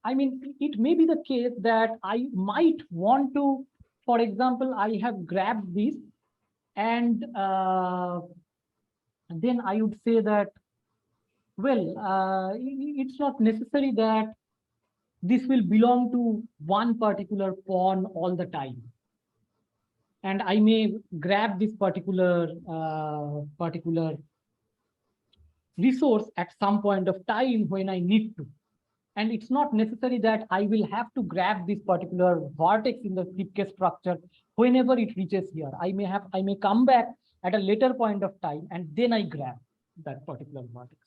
I mean, it may be the case that I might want to, for example, I have grabbed this, and then I would say that, well, it's not necessary that this will belong to one particular pawn all the time. And I may grab this particular resource at some point of time when I need to. And it's not necessary that I will have to grab this particular vertex in the Kripke structure whenever it reaches here. I may come back at a later point of time, and then I grab that particular vertex.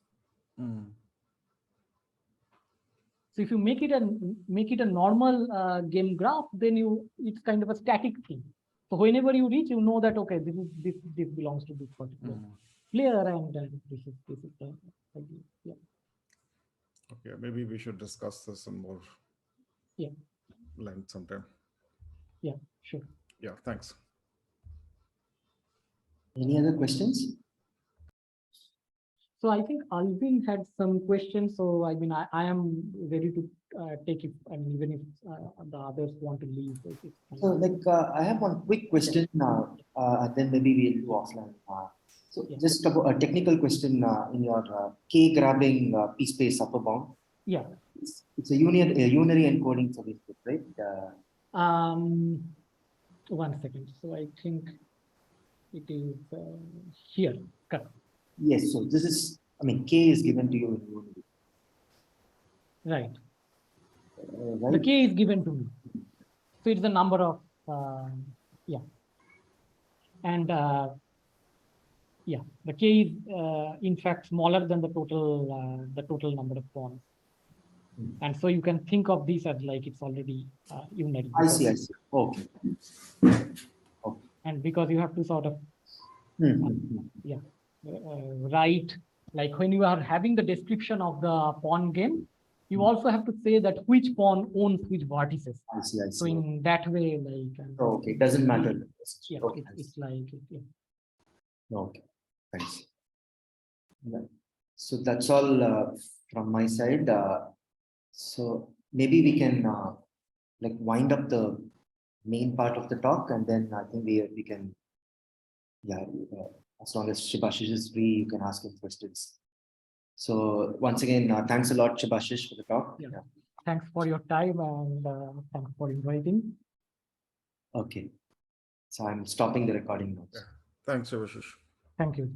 Mm. So if you make it a normal game graph, then it's kind of a static thing. So whenever you reach, you know that, okay, this belongs to this particular player, and this is the idea. Yeah. Okay, maybe we should discuss this in more length sometime. Yeah, sure. Yeah, thanks. Any other questions? So I think Alvin had some questions. So I mean, I am ready to take it, and even if the others want to leave. So like, I have one quick question now, then maybe we'll do offline. So just about a technical question in your K grabbing P space upper bound. Yeah. It's a unary encoding for this, right? 1 second. So I think it is here. Correct. Yes. So this is, I mean, K is given to you in unary. Right. Right? The K is given to me. So it's the number of, yeah. And yeah, the K is in fact smaller than the total number of pawns. And so you can think of this as like it's already unary. I see. Okay. And because you have to sort of, write, like when you are having the description of the pawn game, You also have to say that which pawn owns which vertices. I see, I So see. in that way, Oh, okay, it doesn't matter. Yeah, Okay, I it's see. like, yeah. Okay, thanks. Yeah. So that's all from my side. So maybe we can like wind up the main part of the talk, and then I think we can, yeah, as long as Shibashis is free, you can ask him questions. So once again, thanks a lot, Shibashis, for the talk. Yeah. Yeah. Thanks for your time and thanks for inviting. Okay. So I'm stopping the recording now. Yeah. Thanks, Shibashis. Thank you.